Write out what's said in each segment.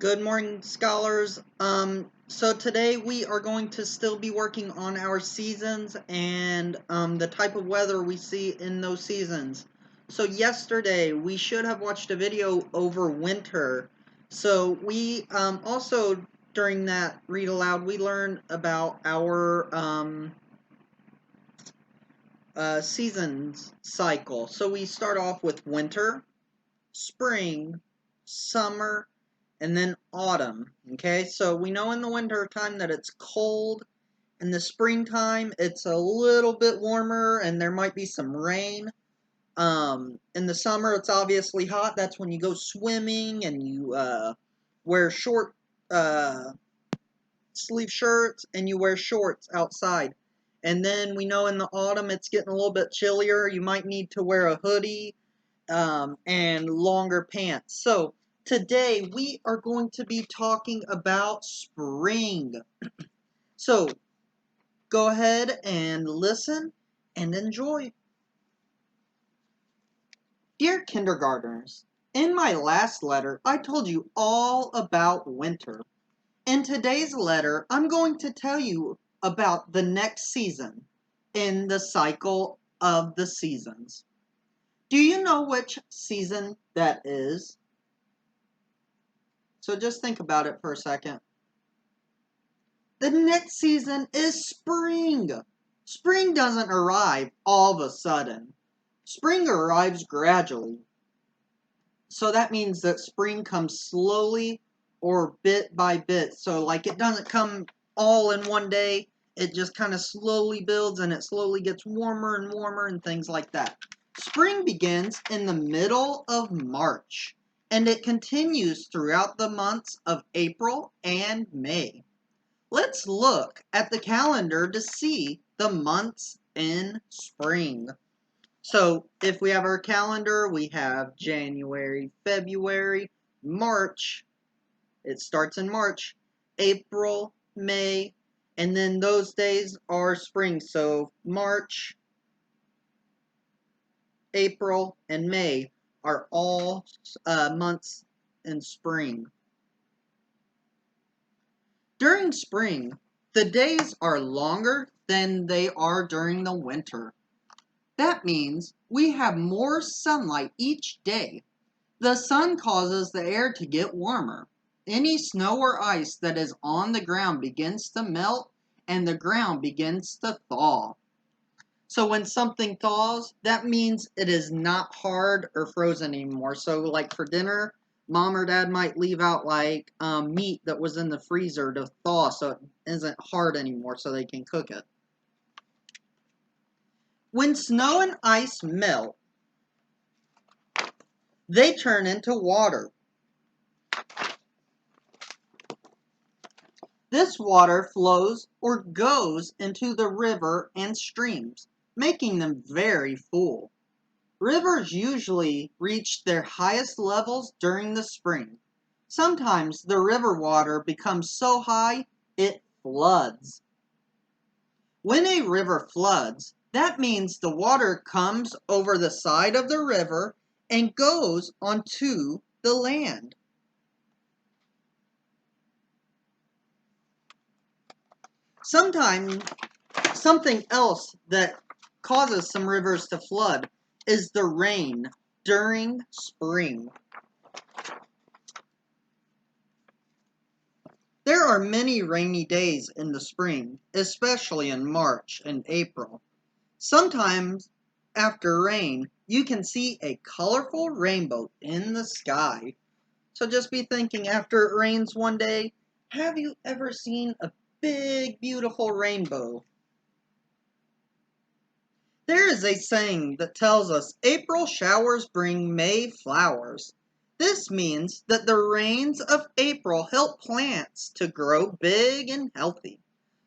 Good morning, scholars. So today we are going to still be working on our seasons and the type of weather we see in those seasons. So yesterday we should have watched a video over winter. So we also during that read aloud we learned about our seasons cycle. So we start off with winter, spring, summer, and then autumn. Okay, so we know in the winter time that it's cold. In the springtime, it's a little bit warmer and there might be some rain. In the summer, it's obviously hot. That's when you go swimming and you wear short sleeve shirts and you wear shorts outside. And then we know in the autumn, it's getting a little bit chillier. You might need to wear a hoodie and longer pants. So today we are going to be talking about spring. So go ahead and listen and enjoy. Dear kindergartners, in my last letter, I told you all about winter. In today's letter, I'm going to tell you about the next season in the cycle of the seasons. Do you know which season that is? So just think about it for a second. The next season is spring. Spring doesn't arrive all of a sudden. Spring arrives gradually. So that means that spring comes slowly or bit by bit. So like it doesn't come all in one day. It just kind of slowly builds and it slowly gets warmer and warmer and things like that. Spring begins in the middle of March and it continues throughout the months of April and May. Let's look at the calendar to see the months in spring. So if we have our calendar, we have January, February, March. It starts in March, April, May, and then those days are spring. So March, April, and May are all months in spring. During spring, the days are longer than they are during the winter. That means we have more sunlight each day. The sun causes the air to get warmer. Any snow or ice that is on the ground begins to melt and the ground begins to thaw. So when something thaws, that means it is not hard or frozen anymore. So like for dinner, mom or dad might leave out like meat that was in the freezer to thaw so it isn't hard anymore so they can cook it. When snow and ice melt, they turn into water. This water flows or goes into the river and streams, making them very full. Rivers usually reach their highest levels during the spring. Sometimes the river water becomes so high it floods. When a river floods, that means the water comes over the side of the river and goes onto the land. Sometimes something else that causes some rivers to flood is the rain during spring. There are many rainy days in the spring, especially in March and April. Sometimes after rain, you can see a colorful rainbow in the sky. So just be thinking after it rains one day, have you ever seen a big, beautiful rainbow? There is a saying that tells us April showers bring May flowers. This means that the rains of April help plants to grow big and healthy,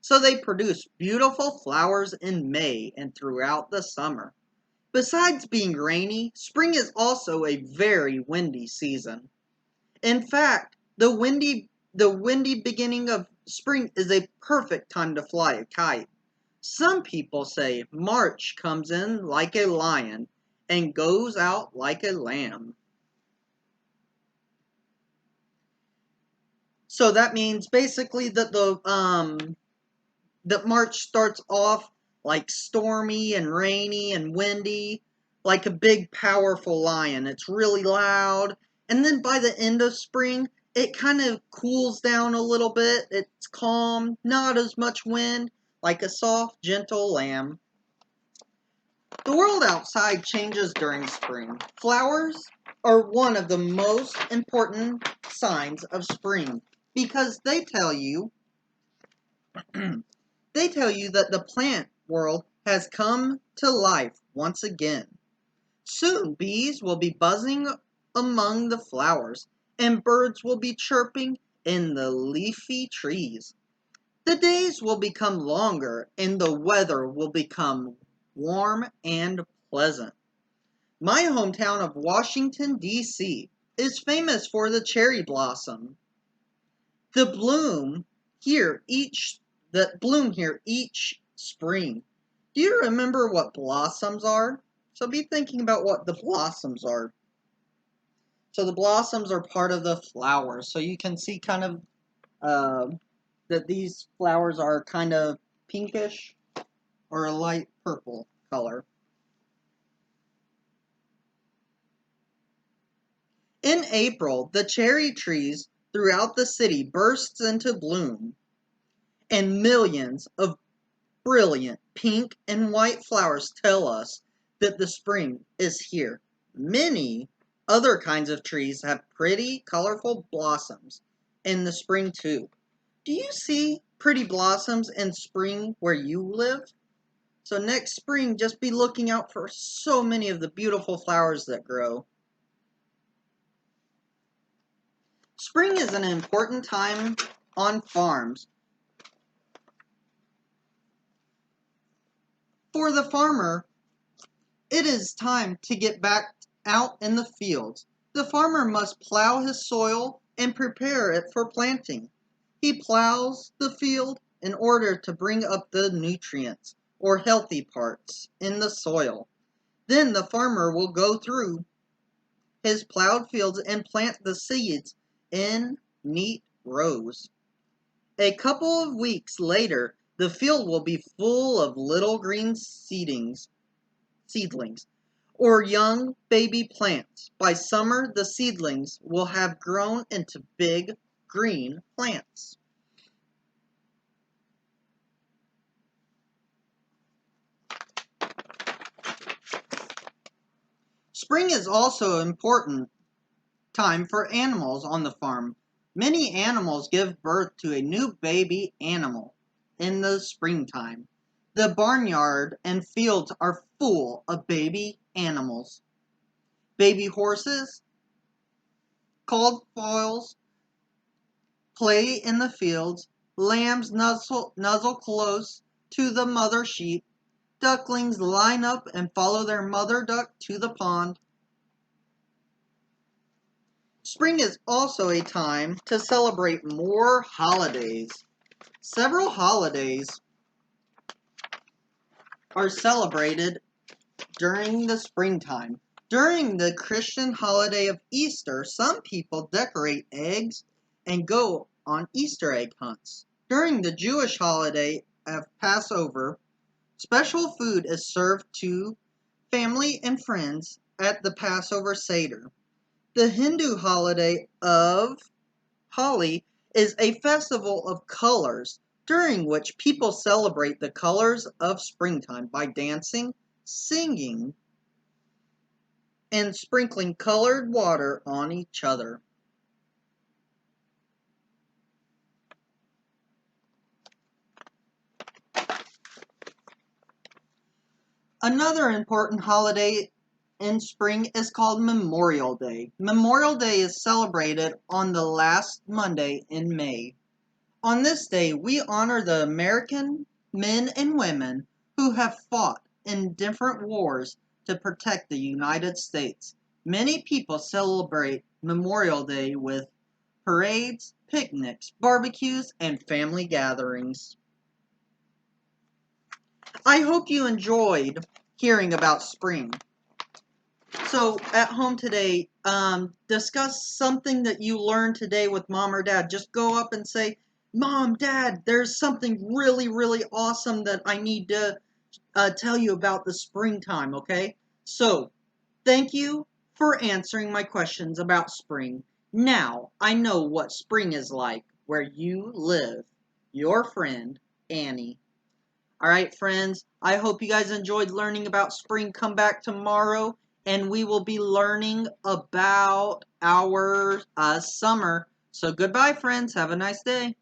so they produce beautiful flowers in May and throughout the summer. Besides being rainy, spring is also a very windy season. In fact, the windy beginning of spring is a perfect time to fly a kite. Some people say March comes in like a lion and goes out like a lamb. So that means basically that that March starts off like stormy and rainy and windy, like a big powerful lion. It's really loud. And then by the end of spring, it kind of cools down a little bit. It's calm, not as much wind, like a soft, gentle lamb. The world outside changes during spring. Flowers are one of the most important signs of spring because they tell you that the plant world has come to life once again. Soon bees will be buzzing among the flowers and birds will be chirping in the leafy trees. The days will become longer and the weather will become warm and pleasant. My hometown of Washington, D.C. is famous for the cherry blossom. The bloom here each that bloom here each spring. Do you remember what blossoms are? So be thinking about what the blossoms are. So the blossoms are part of the flowers. So you can see kind of that these flowers are kind of pinkish or a light purple color. In April, the cherry trees throughout the city bursts into bloom, and millions of brilliant pink and white flowers tell us that the spring is here. Many other kinds of trees have pretty, colorful blossoms in the spring too. Do you see pretty blossoms in spring where you live? So next spring, just be looking out for so many of the beautiful flowers that grow. Spring is an important time on farms. For the farmer, it is time to get back out in the fields. The farmer must plow his soil and prepare it for planting. He plows the field in order to bring up the nutrients or healthy parts in the soil. Then the farmer will go through his plowed fields and plant the seeds in neat rows. A couple of weeks later, the field will be full of little green seedlings, or young baby plants. By summer, the seedlings will have grown into big green plants. Spring is also an important time for animals on the farm. Many animals give birth to a new baby animal in the springtime. The barnyard and fields are full of baby animals. Baby horses, called foals, play in the fields. Lambs nuzzle close to the mother sheep. Ducklings line up and follow their mother duck to the pond. Spring is also a time to celebrate more holidays. Several holidays are celebrated during the springtime. During the Christian holiday of Easter, some people decorate eggs and go on Easter egg hunts. During the Jewish holiday of Passover, special food is served to family and friends at the Passover Seder. The Hindu holiday of Holi is a festival of colors during which people celebrate the colors of springtime by dancing, singing, and sprinkling colored water on each other. Another important holiday in spring is called Memorial Day. Memorial Day is celebrated on the last Monday in May. On this day, we honor the American men and women who have fought in different wars to protect the United States. Many people celebrate Memorial Day with parades, picnics, barbecues, and family gatherings. I hope you enjoyed hearing about spring. So at home today, discuss something that you learned today with mom or dad. Just go up and say, Mom, Dad, there's something really, really awesome that I need to tell you about the springtime, okay? So, thank you for answering my questions about spring. Now, I know what spring is like where you live. Your friend, Annie. All right, friends, I hope you guys enjoyed learning about spring. Come back tomorrow and we will be learning about our summer. So, goodbye, friends. Have a nice day.